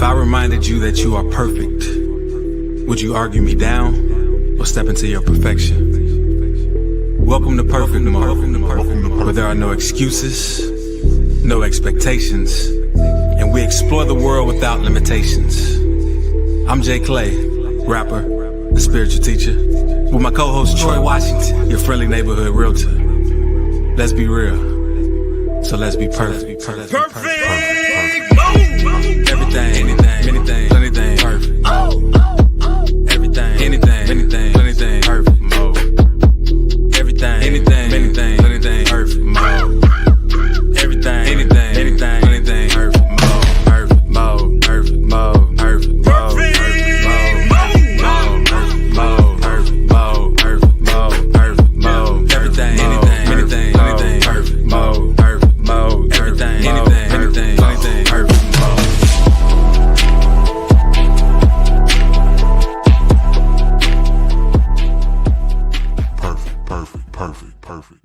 I reminded you that you are perfect, would you argue me down or step into your perfection? Welcome to Perfect Mode, where there are no excuses, no expectations, and we explore the world without limitations. I'm Jay Clay, rapper, the spiritual teacher, with my co-host Troy Washington, your friendly neighborhood realtor. Let's be real, so let's be perfect. Perfect! Everything, anything, many things, plenty things, perfect. Everything, anything, many things, plenty things, perfect mode. Everything, anything, many things, plenty things, perfect mode. Everything, anything, many things, plenty things, perfect mode. Perfect mode, perfect mode, perfect mode, perfect mode, perfect mode, perfect mode, perfect mode. Everything, anything, many things, plenty things, perfect mode, perfect mode. Everything, anything, many things, plenty things, perfect mode. Perfect.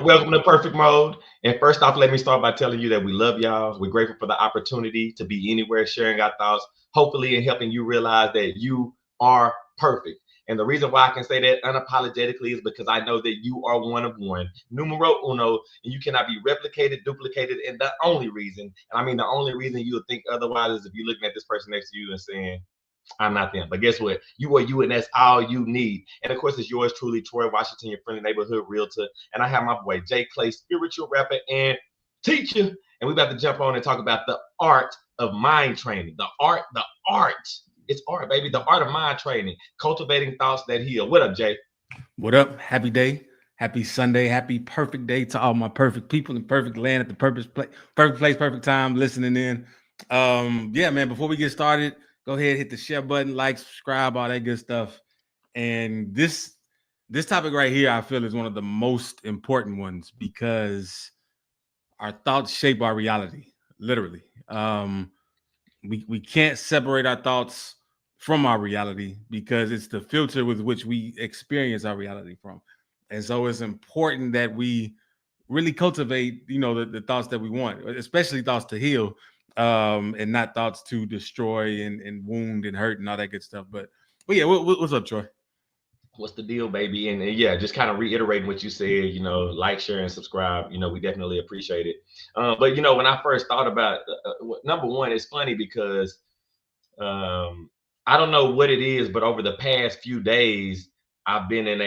Welcome to Perfect Mode. And first off, let me start by telling you that we love y'all. We're grateful for the opportunity to be anywhere, sharing our thoughts, hopefully in helping you realize that you are perfect. And the reason why I can say that unapologetically is because I know that you are one of one, numero uno, and you cannot be replicated, duplicated. And the only reason, and I mean the only reason you would think otherwise, is if you're looking at this person next to you and saying, I'm not them. But guess what? You are you, and that's all you need. And of course, it's yours truly, Troy Washington, your friendly neighborhood realtor. And I have my boy Jay Clay, spiritual rapper and teacher. And we're about to jump on and talk about the art of mind training. The art. It's art, baby. The art of mind training. Cultivating thoughts that heal. What up, Jay? What up? Happy day. Happy Sunday. Happy perfect day to all my perfect people in perfect land at the perfect place, perfect time, listening in. Yeah, man, before we get started, go ahead, hit the share button, like, subscribe, all that good stuff. And this topic right here, I feel, is one of the most important ones because our thoughts shape our reality, literally. We can't separate our thoughts from our reality because it's the filter with which we experience our reality from. And so it's important that we really cultivate, the thoughts that we want, especially thoughts to heal, and not thoughts to destroy and wound and hurt and all that good stuff. But yeah, what's up, Troy? What's the deal, baby? And yeah, just kind of reiterating what you said, like, share, and subscribe. We definitely appreciate it. But when I first thought about number one, it's funny because I don't know what it is, but over the past few days, I've been in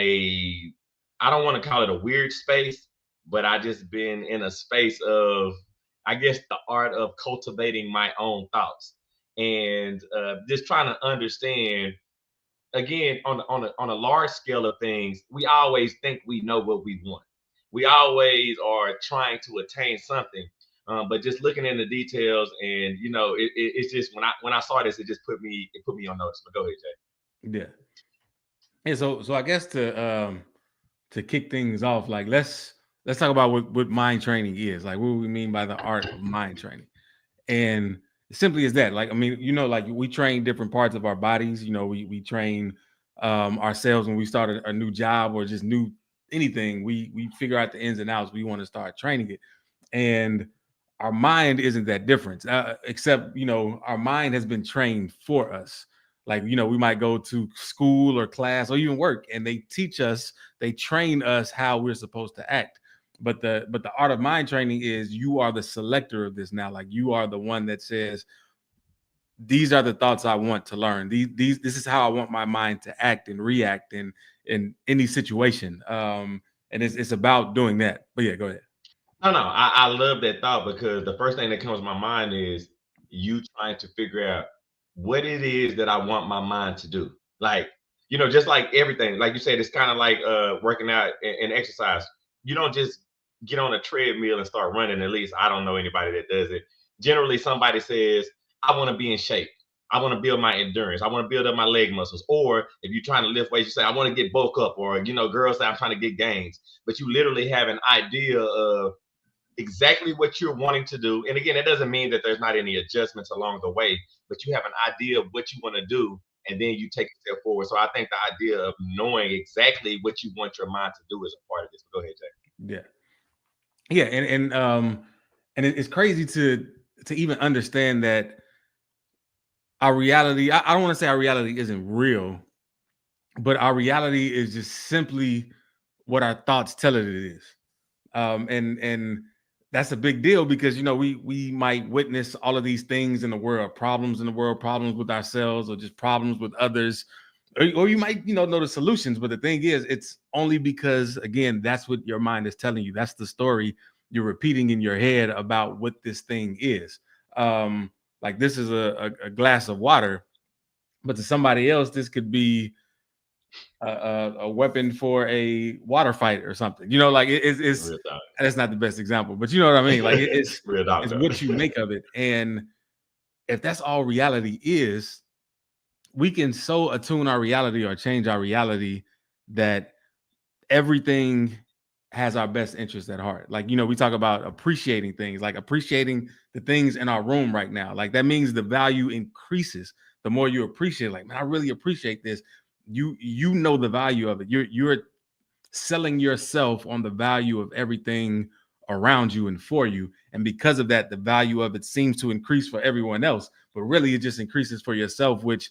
I don't want to call it a weird space, but I just been in a space of, I guess, the art of cultivating my own thoughts and just trying to understand. Again, on a large scale of things, we always think we know what we want. We always are trying to attain something, but just looking in the details, and it's just when I saw this, it just put me on notice. But go ahead, Jay. Yeah. And so I guess to kick things off, like let's talk about what mind training is. Like, what do we mean by the art of mind training? And simply as that, like, I mean, like we train different parts of our bodies. We train ourselves when we start a new job or just new anything. We figure out the ins and outs. We want to start training it, and our mind isn't that different, except our mind has been trained for us. Like, we might go to school or class or even work, and they train us how we're supposed to act. But the art of mind training is you are the selector of this now. Like, you are the one that says, these are the thoughts I want to learn. This is how I want my mind to act and react in any situation. And it's about doing that. But yeah, go ahead. No, I love that thought, because the first thing that comes to my mind is you trying to figure out what it is that I want my mind to do. Like, just like everything, like you said, it's kind of like working out and exercise. You don't just get on a treadmill and start running. At least I don't know anybody that does it. Generally, somebody says, I want to be in shape. I want to build my endurance. I want to build up my leg muscles. Or if you're trying to lift weights, you say, I want to get bulk up. Or, girls say, I'm trying to get gains. But you literally have an idea of exactly what you're wanting to do. And again, it doesn't mean that there's not any adjustments along the way, but you have an idea of what you want to do, and then you take a step forward. So I think the idea of knowing exactly what you want your mind to do is a part of this. But go ahead, Jay. Yeah. Yeah. And And it's crazy to even understand that our reality, I don't want to say our reality isn't real, but our reality is just simply what our thoughts tell it is. And that's a big deal because we might witness all of these things in the world, problems in the world, problems with ourselves, or just problems with others, or you might know the solutions. But the thing is, it's only because, again, that's what your mind is telling you. That's the story you're repeating in your head about what this thing is. Like, this is a glass of water, but to somebody else, this could be a weapon for a water fight or something. Like it's that's not the best example, but you know what I mean. Like it's real dog, it's what you make of it, and if that's all reality is, we can so attune our reality or change our reality that everything has our best interest at heart. Like, we talk about appreciating things, like appreciating the things in our room right now. Like, that means the value increases the more you appreciate. Like, man, I really appreciate this. You know the value of it. You're selling yourself on the value of everything around you and for you. And because of that, the value of it seems to increase for everyone else, but really it just increases for yourself, which,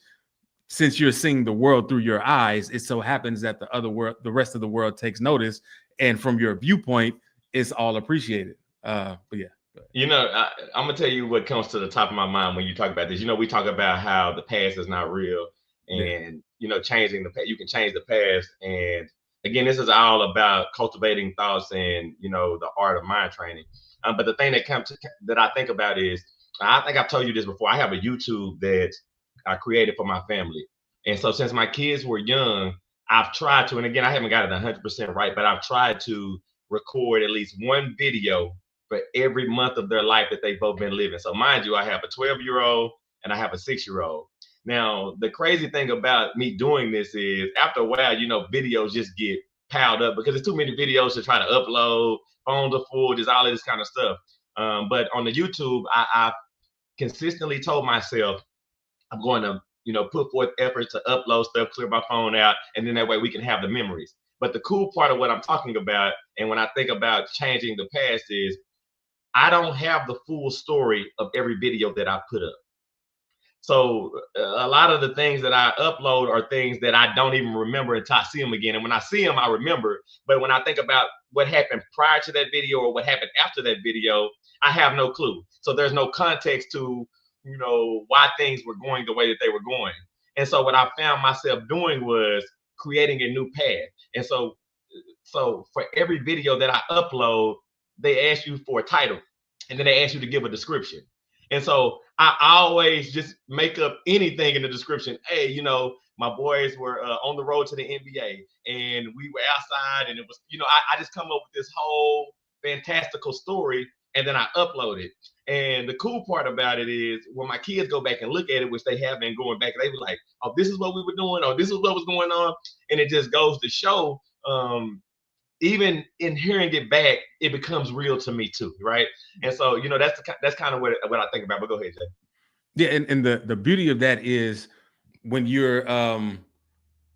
since you're seeing the world through your eyes, it so happens that the rest of the world takes notice, and from your viewpoint, it's all appreciated. But yeah. I'm gonna tell you what comes to the top of my mind when you talk about this. We talk about how the past is not real, and changing the past. You can change the past, and again, this is all about cultivating thoughts and the art of mind training. But the thing that I think about is, I think I've told you this before. I have a YouTube that I created for my family, and so since my kids were young, I've tried to, and again, I haven't got it 100% right, but I've tried to record at least one video for every month of their life that they've both been living. So mind you, I have a 12-year-old and I have a 6-year-old. Now, the crazy thing about me doing this is, after a while, videos just get piled up because there's too many videos to try to upload, phones are full, just all of this kind of stuff. But on the YouTube, I consistently told myself I'm going to, put forth efforts to upload stuff, clear my phone out, and then that way we can have the memories. But the cool part of what I'm talking about, and when I think about changing the past, is I don't have the full story of every video that I put up. So a lot of the things that I upload are things that I don't even remember until I see them again. And when I see them, I remember. But when I think about what happened prior to that video or what happened after that video, I have no clue. So there's no context to, why things were going the way that they were going. And so what I found myself doing was creating a new path. And so for every video that I upload, they ask you for a title, and then they ask you to give a description. And so I always just make up anything in the description. Hey, my boys were on the road to the NBA, and we were outside, and it was, I just come up with this whole fantastical story, and then I upload it. And the cool part about it is, when my kids go back and look at it, which they have been going back, they were like, oh, this is what we were doing, or this is what was going on. And it just goes to show, even in hearing it back, it becomes real to me too, right? And so, that's kind of what I think about. But go ahead, Jay. Yeah, and the beauty of that is, when you're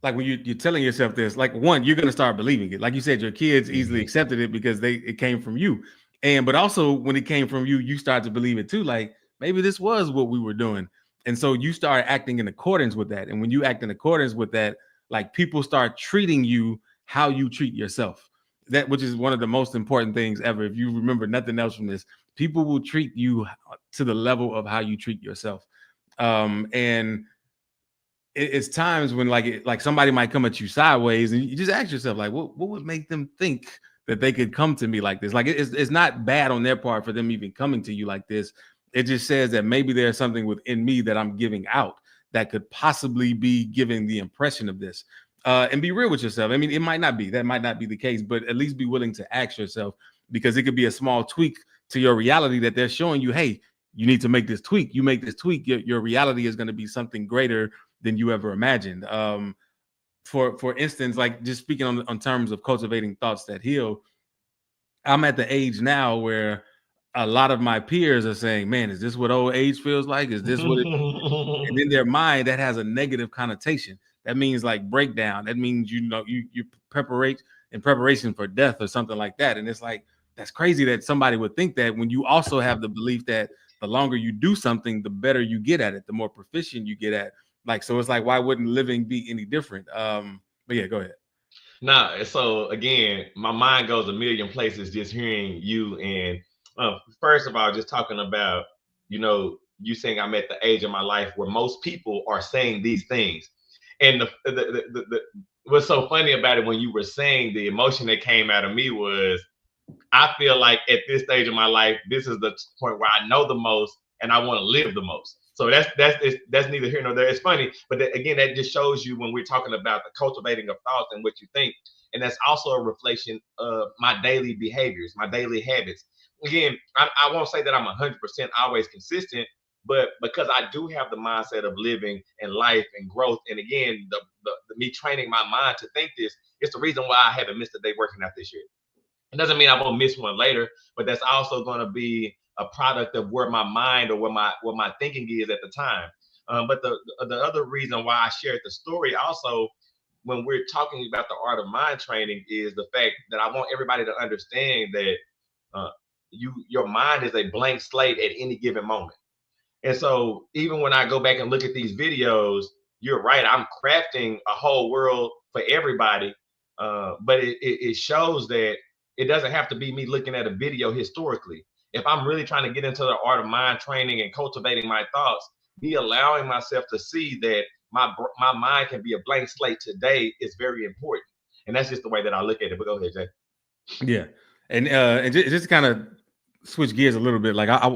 like, when you're telling yourself this, like, one, you're gonna start believing it. Like you said, your kids easily accepted it because it came from you. But also, when it came from you, you start to believe it too. Like, maybe this was what we were doing. And so you start acting in accordance with that. And when you act in accordance with that, like, people start treating you how you treat yourself. That, which is one of the most important things ever. If you remember nothing else from this, people will treat you to the level of how you treat yourself. And it's times when, like somebody might come at you sideways, and you just ask yourself, like, what would make them think that they could come to me like this? Like, it's not bad on their part for them even coming to you like this. It just says that maybe there's something within me that I'm giving out that could possibly be giving the impression of this. And be real with yourself. I mean, that might not be the case, but at least be willing to ask yourself, because it could be a small tweak to your reality that they're showing you. Hey, you need to make this tweak. You make this tweak, your reality is going to be something greater than you ever imagined. For instance, like, just speaking on terms of cultivating thoughts that heal, I'm at the age now where a lot of my peers are saying, man, is this what old age feels like? Is this what it is? And in their mind, that has a negative connotation. That means, like, breakdown. That means, you preparate in preparation for death or something like that. And it's like, that's crazy that somebody would think that when you also have the belief that the longer you do something, the better you get at it, the more proficient you get at. Like, so it's like, why wouldn't living be any different? But yeah, go ahead. Now, so again, my mind goes a million places just hearing you. And first of all, just talking about, you saying I'm at the age of my life where most people are saying these things. And what's so funny about it, when you were saying, the emotion that came out of me was, I feel like at this stage of my life, this is the point where I know the most and I want to live the most. So that's neither here nor there. It's funny, but again, that just shows you, when we're talking about the cultivating of thoughts and what you think, and that's also a reflection of my daily behaviors, my daily habits. Again, I won't say that I'm 100% always consistent, but because I do have the mindset of living and life and growth, and again, the me training my mind to think this, it's the reason why I haven't missed a day working out this year. It doesn't mean I won't miss one later, but that's also going to be a product of where my mind or what my thinking is at the time. But the other reason why I shared the story also, when we're talking about the art of mind training, is the fact that I want everybody to understand that uh, your mind is a blank slate at any given moment. And so even when I go back and look at these videos, you're right. I'm crafting a whole world for everybody. But it shows that it doesn't have to be me looking at a video historically. If I'm really trying to get into the art of mind training and cultivating my thoughts, me allowing myself to see that my mind can be a blank slate today is very important. And that's just the way that I look at it. But go ahead, Jay. Yeah, and just kind of switch gears a little bit. Like I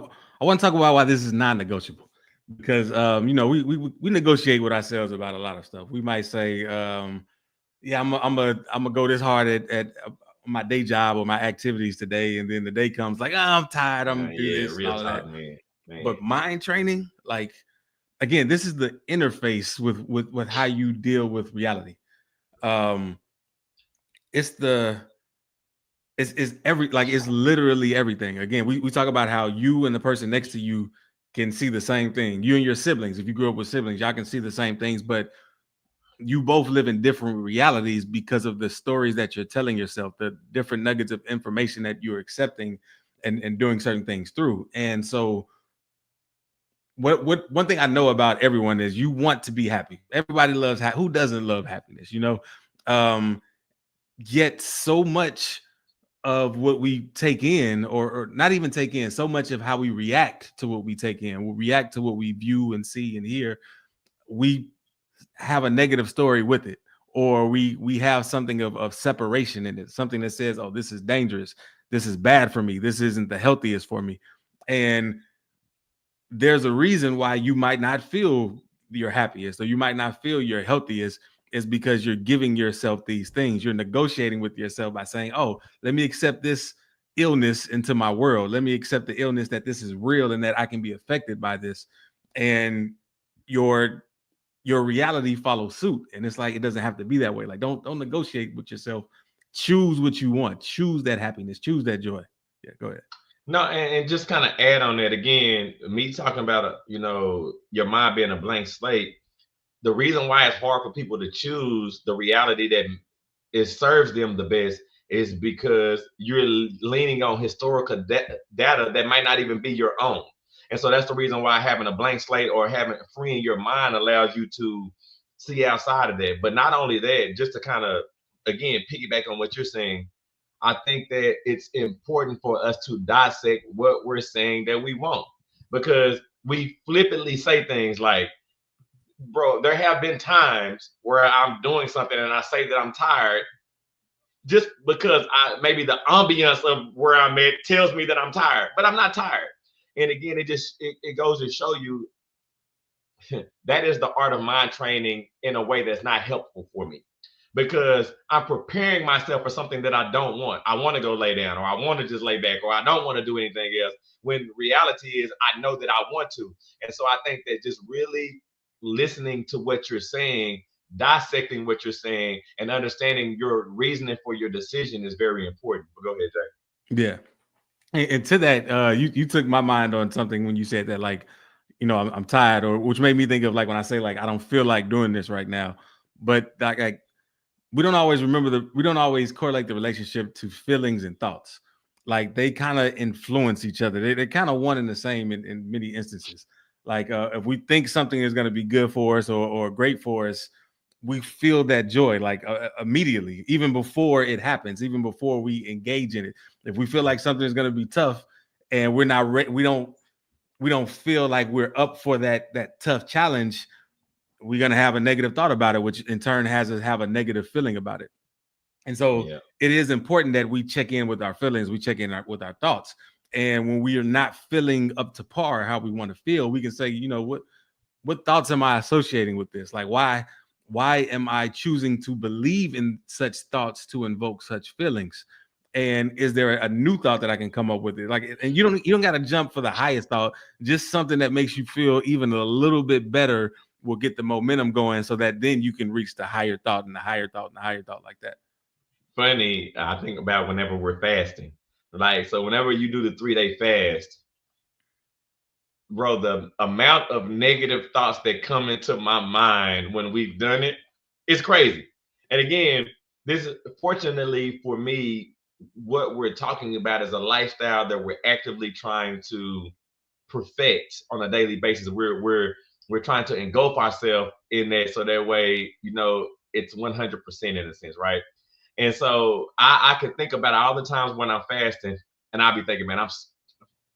want to talk about why this is non-negotiable, because we negotiate with ourselves about a lot of stuff. We might say, yeah, I'm gonna go this hard at my day job or my activities today, and then the day comes like, oh, I'm tired, I'm gonna do Yeah, this and real all of that. talk, man. But mind training, like, again, this is the interface with how you deal with reality. Um, it's the it's every like it's literally everything. Again, we talk about how you and the person next to you can see the same thing. You and your siblings, if you grew up with siblings, y'all can see the same things, but you both live in different realities because of the stories that you're telling yourself, the different nuggets of information that you're accepting and doing certain things through. And so what one thing I know about everyone is you want to be happy. Everybody loves who doesn't love happiness, um yet so much of what we take in, or not even take in, so much of how we react to what we take in, we react to what we view and see and hear, we have a negative story with it, or we have something of separation in it, something that says, oh, this is dangerous, this is bad for me, this isn't the healthiest for me. And there's a reason why you might not feel your happiest or you might not feel your healthiest, is because you're giving yourself these things. You're negotiating with yourself by saying, oh, let me accept this illness into my world. Let me accept the illness, that this is real and that I can be affected by this. And your reality follows suit. And it's like, it doesn't have to be that way. Like, don't negotiate with yourself. Choose what you want. Choose that happiness. Choose that joy. Yeah, go ahead. No, and just kind of add on that again, me talking about your mind being a blank slate. The reason why it's hard for people to choose the reality that it serves them the best is because you're leaning on historical data that might not even be your own. And so that's the reason why having a blank slate or having freeing your mind allows you to see outside of that. But not only that, just to kind of again piggyback on what you're saying, I think that it's important for us to dissect what we're saying that we want, because we flippantly say things like, bro, there have been times where I'm doing something and I say that I'm tired just because maybe the ambiance of where I'm at tells me that I'm tired, but I'm not tired. And again, it goes to show you that is the art of mind training in a way that's not helpful for me, because I'm preparing myself for something that I don't want. I want to go lay down, or I want to just lay back, or I don't want to do anything else. When reality is, I know that I want to. And so I think that just really listening to what you're saying, dissecting what you're saying, and understanding your reasoning for your decision is very important. But go ahead, Jay. Yeah. And to that, you took my mind on something when you said that, like, I'm tired, or which made me think of, like, when I say, like, I don't feel like doing this right now, but like we don't always correlate the relationship to feelings and thoughts. like they kind of influence each other. They're kind of one and the same in many instances. Like if we think something is going to be good for us or great for us, we feel that joy like immediately, even before it happens, even before we engage in it. If we feel like something is going to be tough and we're not we don't feel like we're up for that tough challenge, we're going to have a negative thought about it, which in turn has us have a negative feeling about it. And so it is important that we check in with our feelings, we check in with our thoughts. And when we are not feeling up to par how we want to feel, we can say, you know, what thoughts am I associating with this? Like, why am I choosing to believe in such thoughts to invoke such feelings? And is there a new thought that I can come up with it? Like, and you don't got to jump for the highest thought. Just something that makes you feel even a little bit better will get the momentum going, so that then you can reach the higher thought and the higher thought and the higher thought like that. Funny, I think about whenever we're fasting. Like, so whenever you do the 3-day fast, bro, the amount of negative thoughts that come into my mind when we've done it is crazy. And again, this fortunately for me, what we're talking about is a lifestyle that we're actively trying to perfect on a daily basis. We're trying to engulf ourselves in that, so that way, you know, it's 100% in a sense, right? And so I could think about all the times when I'm fasting, and I'll be thinking, man,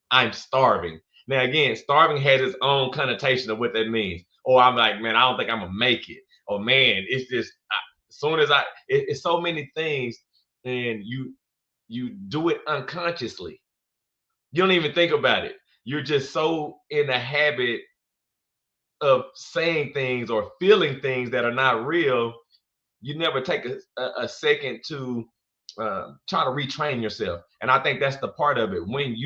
I'm starving. Now, again, starving has its own connotation of what that means. Or I'm like, man, I don't think I'm gonna make it. Or man, it's just as soon as it's so many things, and you do it unconsciously. You don't even think about it. You're just so in the habit of saying things or feeling things that are not real. You never take a second to try to retrain yourself. And I think that's the part of it. When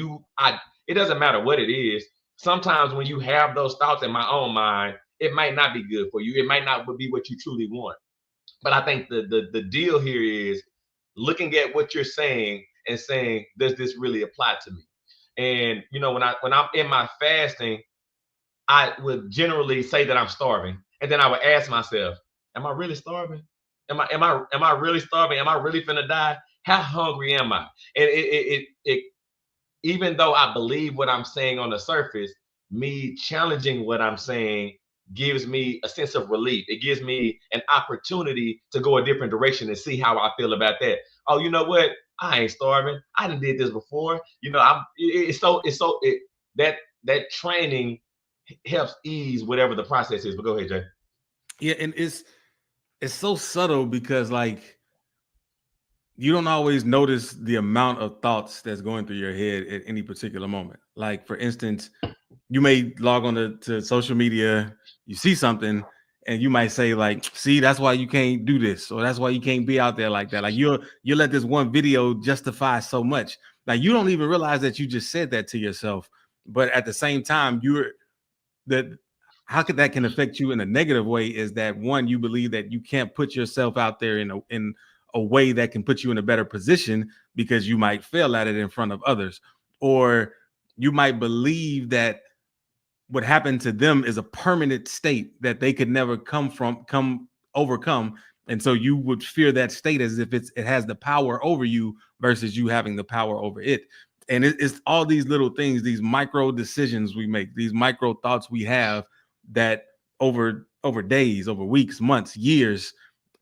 it doesn't matter what it is. Sometimes when you have those thoughts in my own mind, it might not be good for you. It might not be what you truly want. But I think the deal here is looking at what you're saying and saying, does this really apply to me? And you know, when I'm in my fasting, I would generally say that I'm starving, and then I would ask myself, "Am I really starving? Am I really starving? Am I really finna die? How hungry am I?" And even though I believe what I'm saying on the surface, me challenging what I'm saying gives me a sense of relief. It gives me an opportunity to go a different direction and see how I feel about that. Oh, you know what? I ain't starving. I done did this before. You know, that training helps ease whatever the process is. But go ahead, Jay. Yeah, and it's so subtle because like you don't always notice the amount of thoughts that's going through your head at any particular moment. Like for instance, you may log on to social media, you see something, and you might say like, "See, that's why you can't do this, or that's why you can't be out there like that." Like you let this one video justify so much. Like you don't even realize that you just said that to yourself, but at the same time, you're that how could that can affect you in a negative way is that one, you believe that you can't put yourself out there in a way that can put you in a better position because you might fail at it in front of others, or you might believe that what happened to them is a permanent state that they could never come overcome, and so you would fear that state as if it has the power over you versus you having the power over it. And it's all these little things, these micro decisions we make, these micro thoughts we have that over days, over weeks, months, years,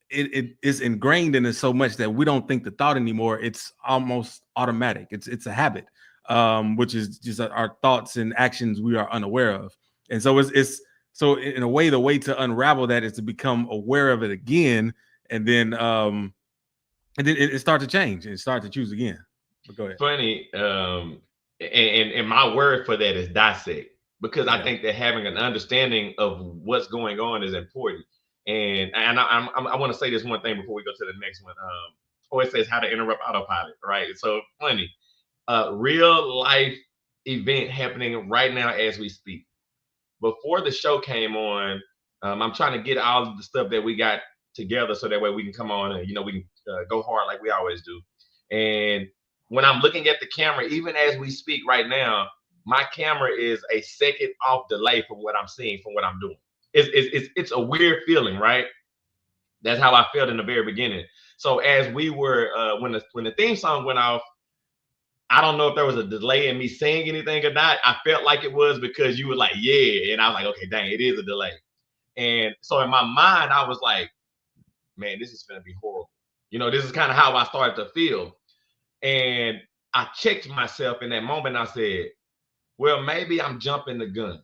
it is ingrained in us so much that we don't think the thought anymore. It's almost automatic. It's a habit, which is just our thoughts and actions we are unaware of. And so it's so in a way, the way to unravel that is to become aware of it again, and then it start to change and start to choose again. But go ahead. Funny, and my word for that is dissect, because I Yeah. think that having an understanding of what's going on is important. And I want to say this one thing before we go to the next one. It says how to interrupt autopilot, right? So funny, real life event happening right now as we speak. Before the show came on, I'm trying to get all of the stuff that we got together so that way we can come on and we can go hard like we always do. And when I'm looking at the camera, even as we speak right now, my camera is a second off delay from what I'm seeing, from what I'm doing. It's a weird feeling, right? That's how I felt in the very beginning. So as we were when the theme song went off, I don't know if there was a delay in me saying anything or not. I felt like it was because you were like, yeah. And I was like, okay, dang, it is a delay. And so in my mind, I was like, man, this is going to be horrible. You know, this is kind of how I started to feel. And I checked myself in that moment. I said, well, maybe I'm jumping the gun.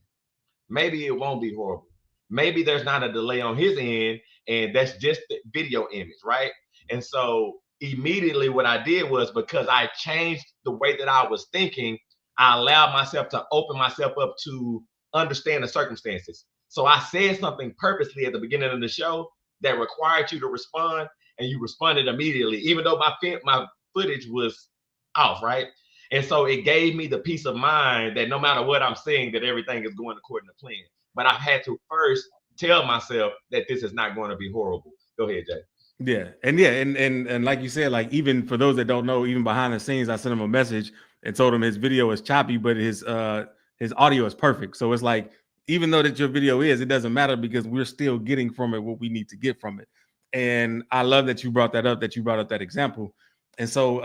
Maybe it won't be horrible. Maybe there's not a delay on his end, and that's just the video image, right? And so immediately what I did was, because I changed the way that I was thinking, I allowed myself to open myself up to understand the circumstances. So I said something purposely at the beginning of the show that required you to respond, and you responded immediately, even though my footage was off, right? And so it gave me the peace of mind that no matter what I'm saying, that everything is going according to plan. But I had to first tell myself that this is not going to be horrible. Go ahead, Jay. And like you said, like even for those that don't know, even behind the scenes, I sent him a message and told him his video is choppy, but his audio is perfect. So it's like, even though that your video is, it doesn't matter because we're still getting from it what we need to get from it. And I love that you brought that up, that you brought up that example. And so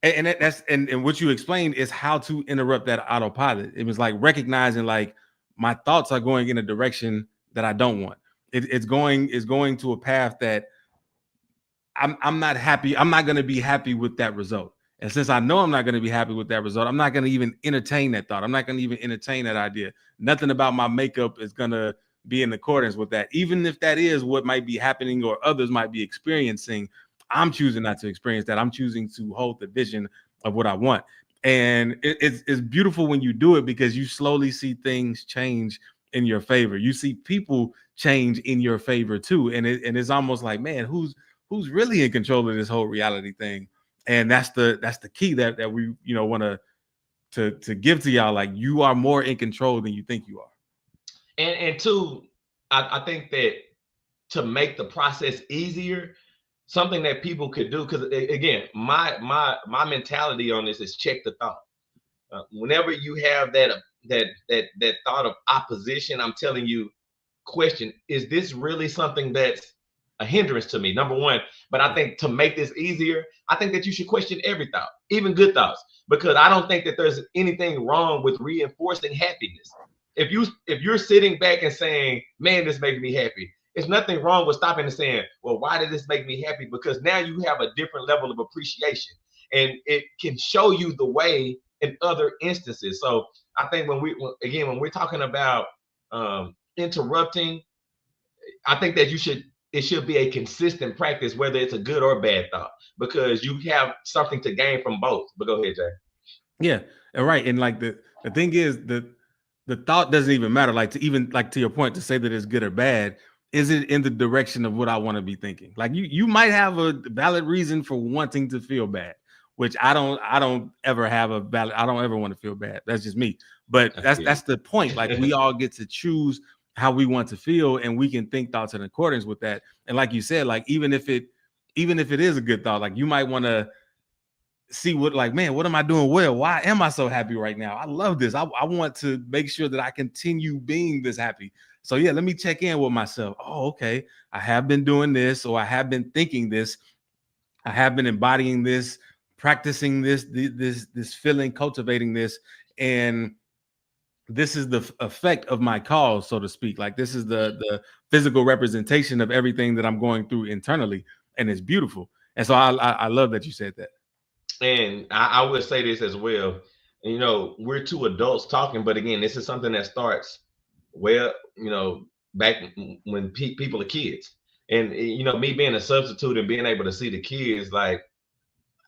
and what you explained is how to interrupt that autopilot. It was like recognizing like my thoughts are going in a direction that I don't want. It's going to a path that I'm not happy. I'm not going to be happy with that result. And since I know I'm not going to be happy with that result, I'm not going to even entertain that thought. I'm not going to even entertain that idea. Nothing about my makeup is going to be in accordance with that. Even if that is what might be happening or others might be experiencing, I'm choosing not to experience that. I'm choosing to hold the vision of what I want. And it's beautiful when you do it because you slowly see things change in your favor. You see people change in your favor too. And it's almost like, man, who's really in control of this whole reality thing? And that's the key that we want to give to y'all. Like, you are more in control than you think you are. And two, I think that to make the process easier, something that people could do, because again, my mentality on this is check the thought. Whenever you have that thought of opposition, I'm telling you, question, is this really something that's a hindrance to me? Number one. But I think to make this easier, I think that you should question every thought, even good thoughts, because I don't think that there's anything wrong with reinforcing happiness. If you're sitting back and saying, man, this makes me happy, there's nothing wrong with stopping and saying, well, why did this make me happy? Because now you have a different level of appreciation, and it can show you the way in other instances. So I think when we're talking about interrupting, I think that it should be a consistent practice, whether it's a good or bad thought, because you have something to gain from both. But go ahead, Jay. Yeah, right. And like the thing is, the thought doesn't even matter. Like, to your point, to say that it's good or bad, is it in the direction of what I want to be thinking? Like, you might have a valid reason for wanting to feel bad, which I don't ever have a valid. I don't ever want to feel bad. That's just me. But that's the point. Like, we all get to choose how we want to feel, and we can think thoughts in accordance with that. And like you said, like even if it is a good thought, like you might want to see what, like, man, what am I doing well? Why am I so happy right now? I love this. I want to make sure that I continue being this happy. So yeah, let me check in with myself. Oh, okay. I have been doing this, or I have been thinking this. I have been embodying this, practicing this feeling, cultivating this. And this is the effect of my cause, so to speak. Like, this is the physical representation of everything that I'm going through internally. And it's beautiful. And so I love that you said that. And I would say this as well. You know, we're two adults talking, but again, this is something that starts well, back when people are kids. And me being a substitute and being able to see the kids, like,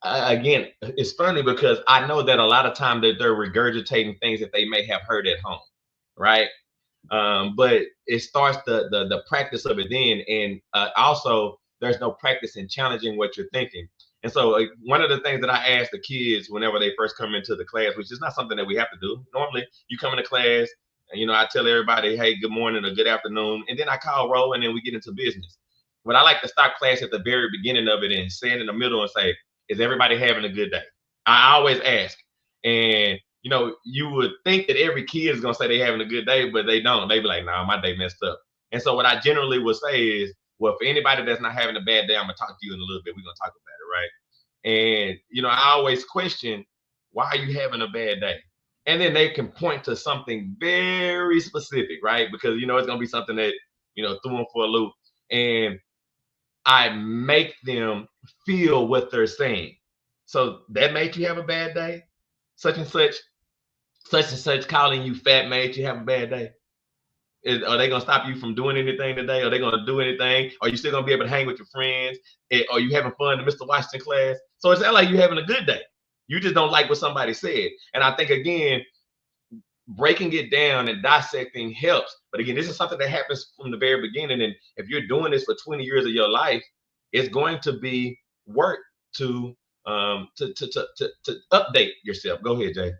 again, it's funny because I know that a lot of time that they're regurgitating things that they may have heard at home, right? But it starts the practice of it then, and also there's no practice in challenging what you're thinking. And so one of the things that I ask the kids whenever they first come into the class, which is not something that we have to do. Normally, you come into class, and I tell everybody, hey, good morning or good afternoon, and then I call roll, and then we get into business. But I like to start class at the very beginning of it and stand in the middle and say, is everybody having a good day? I always ask. And you would think that every kid is gonna say they're having a good day, but they don't. They be like, nah, my day messed up. And so what I generally would say is, well, for anybody that's not having a bad day, I'm gonna talk to you in a little bit. We're gonna talk about it, right? And I always question, why are you having a bad day? And then they can point to something very specific, right? Because it's gonna be something that threw them for a loop. And I make them feel what they're saying. So that made you have a bad day? Such and such calling you fat made you have a bad day? Are they gonna stop you from doing anything today? Are they gonna do anything? Are you still gonna be able to hang with your friends? Are you having fun in Mr. Washington class? So it's not like you having a good day. You just don't like what somebody said. And I think, again, breaking it down and dissecting helps. But again, this is something that happens from the very beginning. And if you're doing this for 20 years of your life, it's going to be work to update yourself. Go ahead, Jay.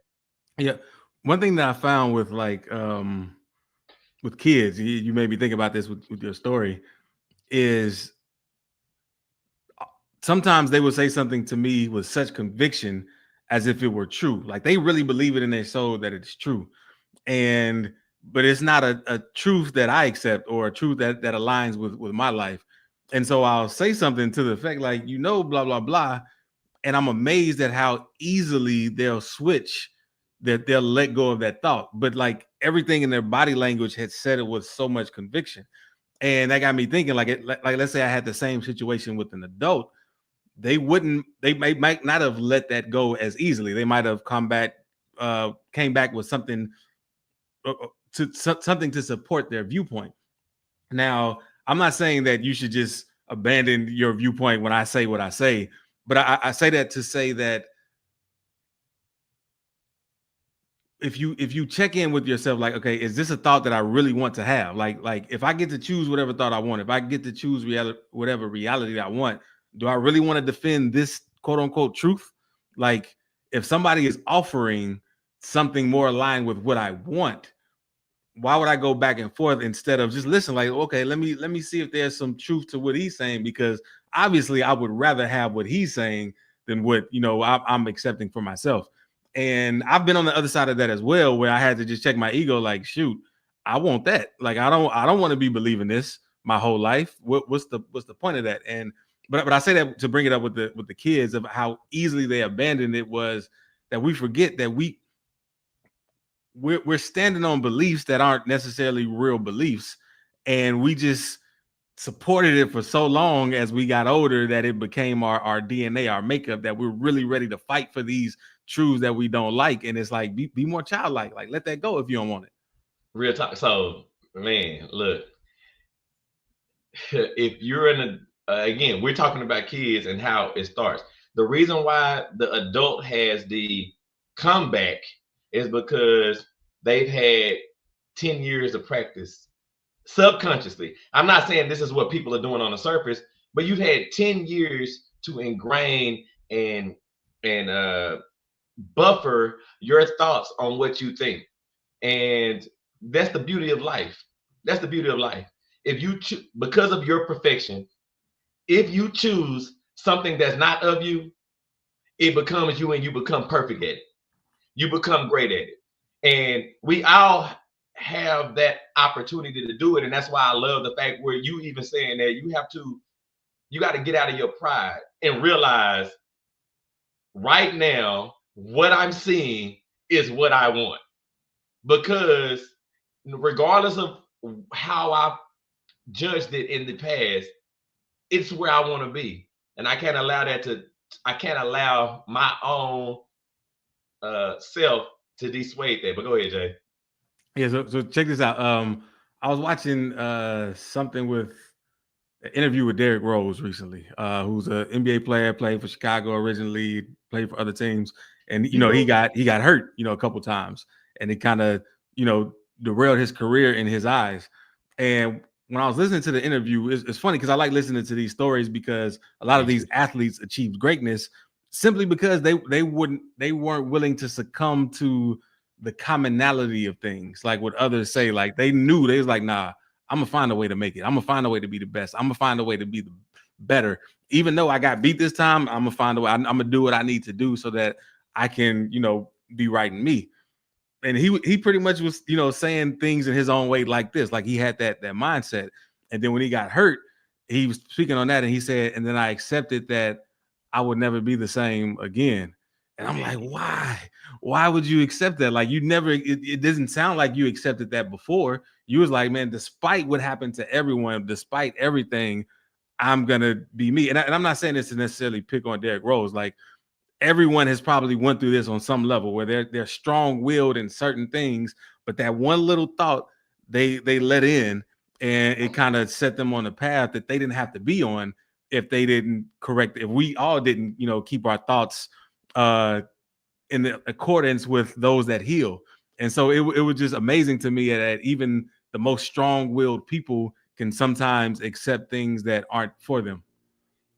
Yeah. One thing that I found with with kids, you made me think about this with your story, is sometimes they would say something to me with such conviction as if it were true. Like they really believe it in their soul that it's true. But it's not a truth that I accept or a truth that aligns with my life. And so I'll say something to the effect like, blah, blah, blah. And I'm amazed at how easily they'll switch, that they'll let go of that thought. But like everything in their body language had said it with so much conviction. And that got me thinking, like let's say I had the same situation with an adult, they might not have let that go as easily. They might have came back with something something to support their viewpoint. Now, I'm not saying that you should just abandon your viewpoint when I say what I say, but I say that to say that if you check in with yourself, like, okay, is this a thought that I really want to have? Like if I get to choose whatever thought I want, if I get to choose whatever reality I want, do I really want to defend this quote unquote truth? Like if somebody is offering something more aligned with what I want, why would I go back and forth instead of just listen? Like, okay, let me see if there's some truth to what he's saying, because obviously I would rather have what he's saying than what I'm accepting for myself. And I've been on the other side of that as well, where I had to just check my ego. Like, shoot, I want that. Like, I don't want to be believing this my whole life. What's the point of that? And but I say that to bring it up with the kids of how easily they abandoned it, was that we forget that we're standing on beliefs that aren't necessarily real beliefs, and we just supported it for so long as we got older that it became our DNA, our makeup, that we're really ready to fight for these truths that we don't like. And it's like, be more childlike. Like, let that go if you don't want it. Real talk. So, man, look, if you're again, we're talking about kids and how it starts. The reason why the adult has the comeback is because they've had 10 years of practice subconsciously. I'm not saying this is what people are doing on the surface, but you've had 10 years to ingrain and buffer your thoughts on what you think. And that's the beauty of life. That's the beauty of life. If you because of your perfection, if you choose something that's not of you, it becomes you and you become perfect at it. You become great at it. And we all have that opportunity to do it. And that's why I love the fact where you even saying that you got to get out of your pride and realize right now what I'm seeing is what I want. Because regardless of how I judged it in the past, it's where I want to be. And I can't allow my own self to dissuade that. But go ahead, Jay. Yeah, so check this out. I was watching something with an interview with Derrick Rose recently, who's an NBA player, played for Chicago originally, played for other teams, and he got hurt, a couple times, and it kind of derailed his career in his eyes. And when I was listening to the interview, it's funny because I like listening to these stories, because a lot of these athletes achieved greatness simply because they weren't willing to succumb to the commonality of things, like what others say. Like they knew, they was like, nah, I'm gonna find a way to make it. I'm gonna find a way to be the best. I'm gonna find a way to be the better. Even though I got beat this time, I'm gonna find a way. I'm gonna do what I need to do so that I can, be right in me. And he pretty much was, saying things in his own way like this, like he had that mindset. And then when he got hurt, he was speaking on that, and he said, and then I accepted that I would never be the same again. And I'm like, why? Why would you accept that? Like, you never, it doesn't sound like you accepted that before. You was like, man, despite what happened to everyone, despite everything, I'm gonna be me. And I'm not saying this to necessarily pick on Derrick Rose. Like, everyone has probably went through this on some level where they're strong-willed in certain things, but that one little thought they let in, and it kind of set them on a path that they didn't have to be on if they didn't correct. If we all didn't, keep our thoughts in accordance with those that heal. And so it was just amazing to me that even the most strong-willed people can sometimes accept things that aren't for them.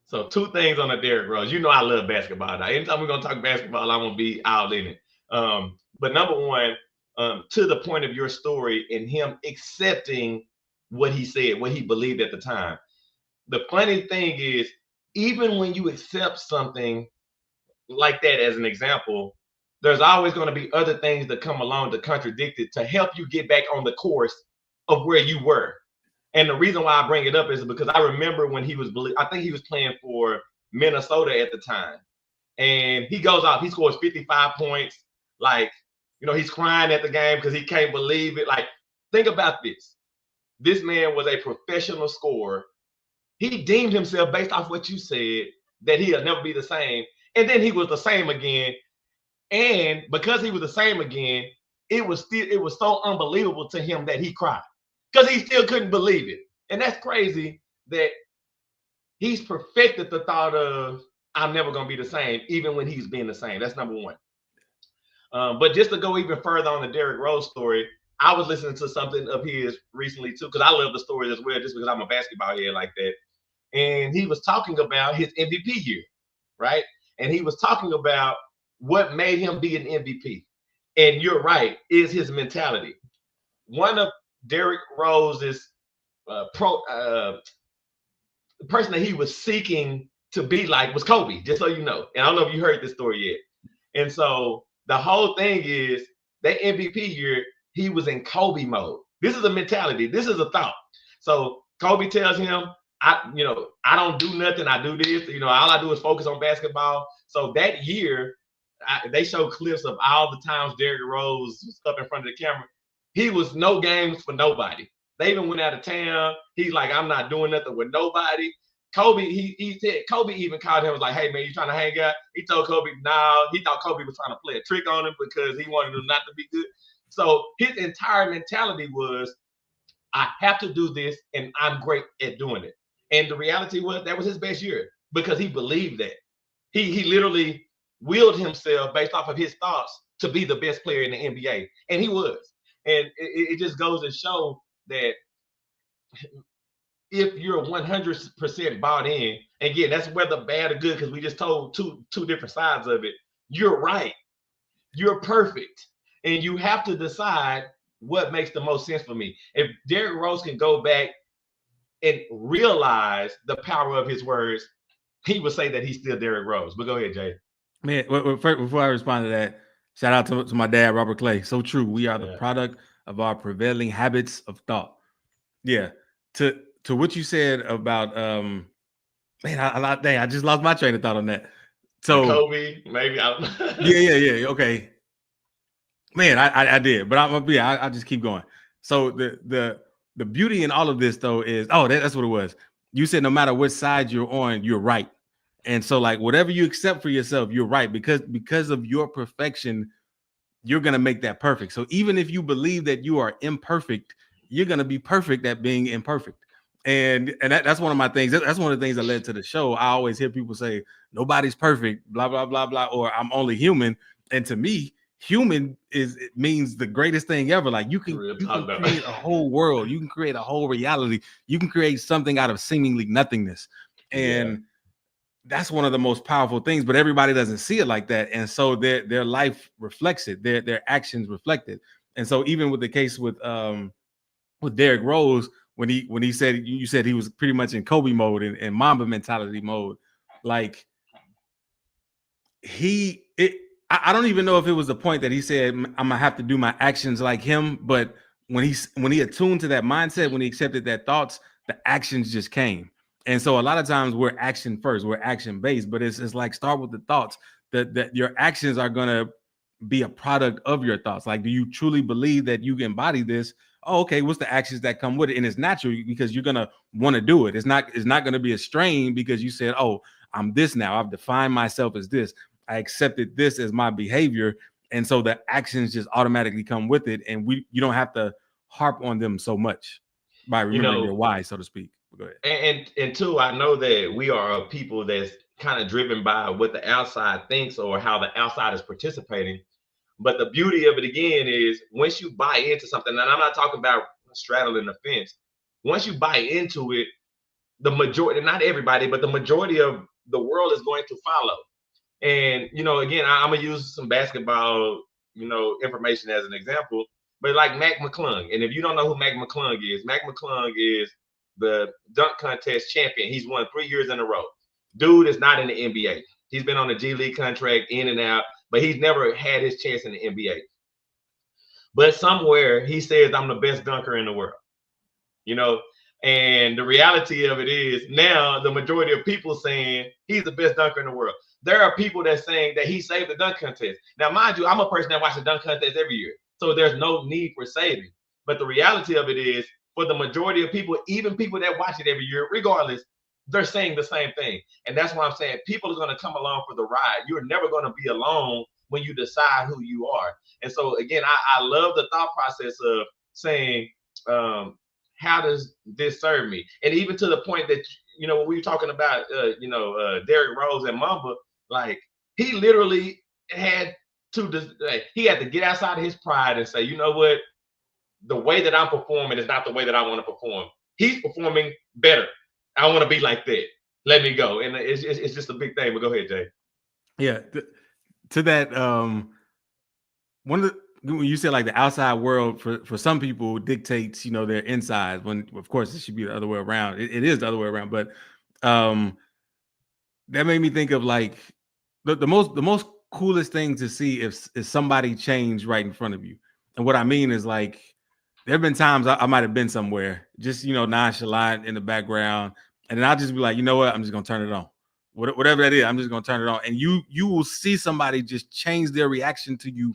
So 2 things on the Derrick Rose. You know I love basketball. Now, anytime we're gonna talk basketball, I'm gonna be out in it. But number one, to the point of your story and him accepting what he said, what he believed at the time. The funny thing is, even when you accept something like that as an example, there's always going to be other things that come along to contradict it to help you get back on the course of where you were. And the reason why I bring it up is because I remember when I think he was playing for Minnesota at the time. And he goes out, he scores 55 points. Like, he's crying at the game because he can't believe it. Like, think about this. This man was a professional scorer. He deemed himself, based off what you said, that he'll never be the same. And then he was the same again. And because he was the same again, it was so unbelievable to him that he cried because he still couldn't believe it. And that's crazy that he's perfected the thought of, I'm never going to be the same, even when he's being the same. That's number one. But just to go even further on the Derrick Rose story, I was listening to something of his recently too, because I love the story as well, just because I'm a basketball head like that. And he was talking about his MVP year, right? And he was talking about what made him be an MVP. And you're right, is his mentality. One of Derrick Rose's the person that he was seeking to be like was Kobe, just so you know. And I don't know if you heard this story yet. And so the whole thing is that MVP year, he was in Kobe mode. This is a mentality. This is a thought. So Kobe tells him, I don't do nothing. I do this. All I do is focus on basketball. So that year, they show clips of all the times Derrick Rose was up in front of the camera. He was no games for nobody. They even went out of town. He's like, I'm not doing nothing with nobody. Kobe, he said, Kobe even called him, was like, hey, man, you trying to hang out? He told Kobe, no. He thought Kobe was trying to play a trick on him because he wanted him not to be good. So his entire mentality was, I have to do this, and I'm great at doing it. And the reality was that was his best year because he believed that. He literally willed himself based off of his thoughts to be the best player in the NBA. And he was. And it just goes to show that if you're 100% bought in, again, that's whether bad or good, because we just told two different sides of it. You're right. You're perfect. And you have to decide what makes the most sense for me. If Derrick Rose can go back and realize the power of his words, he would say that he's still Derrick Rose. But go ahead, Jay. Man, before I respond to that, shout out to my dad, Robert Clay. So true. We are the product of our prevailing habits of thought. Yeah. To what you said about man, I just lost my train of thought on that. So Kobe, maybe. yeah. Okay. Man, I did, but I'll just keep going. So the beauty in all of this though is, that's what it was. You said no matter what side you're on, you're right. And so like whatever you accept for yourself, you're right, because of your perfection, you're going to make that perfect. So even if you believe that you are imperfect, you're going to be perfect at being imperfect. And that's one of my things. That's one of the things that led to the show. I always hear people say nobody's perfect, blah, blah, blah, blah, or I'm only human. And to me, human means the greatest thing ever. Like you can create a whole world. You can create a whole reality. You can create something out of seemingly nothingness. And that's one of the most powerful things, but everybody doesn't see it like that. And so their life reflects it. Their actions reflect it. And so even with the case with Derrick Rose, when he said, you said he was pretty much in Kobe mode and Mamba mentality mode, like I don't even know if it was the point that he said, I'm gonna have to do my actions like him. But when he attuned to that mindset, when he accepted that thoughts, the actions just came. And so a lot of times we're action first, we're action based, but it's like start with the thoughts that your actions are going to be a product of your thoughts. Like, do you truly believe that you can embody this? Oh, okay, what's the actions that come with it? And it's natural because you're gonna want to do it. It's not gonna be a strain because you said, oh, I'm this now. I've defined myself as this. I accepted this as my behavior. And so the actions just automatically come with it. And you don't have to harp on them so much by remembering your why, so to speak. Go ahead. And two, I know that we are a people that's kind of driven by what the outside thinks or how the outside is participating. But the beauty of it again is once you buy into something, and I'm not talking about straddling the fence. Once you buy into it, the majority, not everybody, but the majority of the world is going to follow. And again, I'm gonna use some basketball, information as an example. But like Mac McClung, and if you don't know who Mac McClung is the dunk contest champion. He's won 3 years in a row. Dude is not in the NBA. He's been on a G League contract in and out, but he's never had his chance in the NBA. But somewhere he says, I'm the best dunker in the world. And the reality of it is now the majority of people saying he's the best dunker in the world. There are people that saying that he saved the dunk contest. Now, mind you, I'm a person that watches the dunk contest every year. So there's no need for saving. But the reality of it is for the majority of people, even people that watch it every year, regardless, they're saying the same thing. And that's why I'm saying people are going to come along for the ride. You're never going to be alone when you decide who you are. And so, again, I love the thought process of saying, how does this serve me? And even to the point that, when we were talking about, Derrick Rose and Mamba, like he literally had to get outside of his pride and say, you know what? The way that I'm performing is not the way that I want to perform. He's performing better. I want to be like that. Let me go. And it's just a big thing. But go ahead, Jay. Yeah. To that, one of the, when you said like the outside world for some people dictates, their inside, when of course it should be the other way around. It is the other way around. But that made me think of like the most coolest thing to see is somebody change right in front of you. And what I mean is like, there have been times I might have been somewhere just, nonchalant in the background. And then I'll just be like, you know what? I'm just going to turn it on. Whatever that is, I'm just going to turn it on. And you will see somebody just change their reaction to you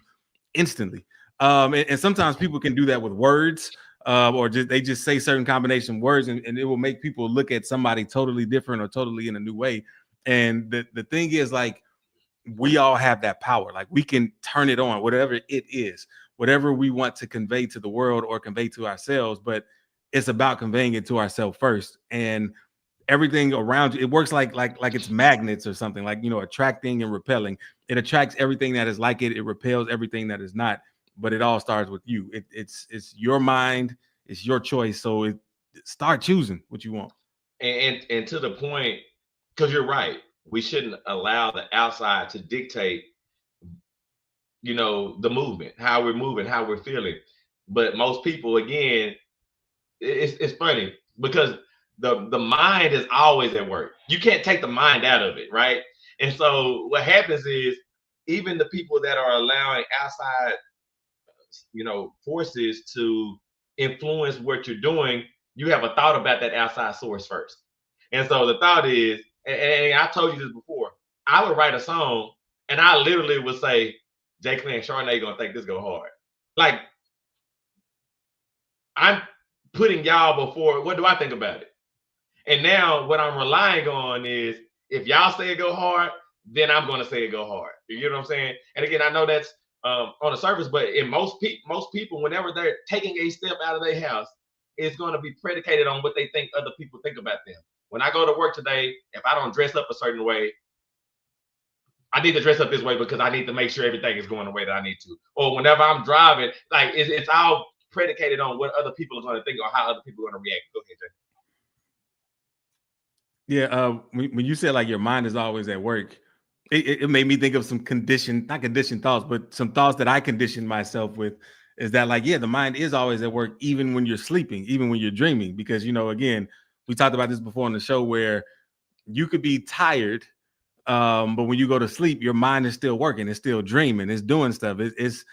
instantly. And sometimes people can do that with words, or they just say certain combination words, and it will make people look at somebody totally different or totally in a new way. And the thing is, like, we all have that power. Like, we can turn it on, whatever it is, whatever we want to convey to the world or convey to ourselves. But it's about conveying it to ourselves first. And everything around you, it works like it's magnets or something, like, attracting and repelling. It attracts everything that is like it. It repels everything that is not. But it all starts with you. It's your mind. It's your choice. So start choosing what you want. And to the point, because you're right, we shouldn't allow the outside to dictate, the movement, how we're moving, how we're feeling. But most people, again, it's funny because the mind is always at work. You can't take the mind out of it, right? And so what happens is even the people that are allowing outside, forces to influence what you're doing, you have a thought about that outside source first. And so the thought is, and I told you this before, I would write a song and I literally would say, Jay Clay and Charnay gonna think this go hard. Like, I'm putting y'all before, what do I think about it? And now what I'm relying on is, if y'all say it go hard, then I'm going to say it go hard. You know what I'm saying? And again, I know that's on the surface, but in most people, whenever they're taking a step out of their house, it's going to be predicated on what they think other people think about them. When I go to work today, if I don't dress up a certain way, I need to dress up this way because I need to make sure everything is going the way that I need to. Or whenever I'm driving, like it's all predicated on what other people are going to think or how other people are going to react. Go ahead, Jay. Yeah, when you said like your mind is always at work, it made me think of some not conditioned thoughts, but some thoughts that I conditioned myself with. Is that like, yeah, the mind is always at work, even when you're sleeping, even when you're dreaming, because again, we talked about this before on the show where you could be tired, but when you go to sleep, your mind is still working, it's still dreaming, it's doing stuff, it's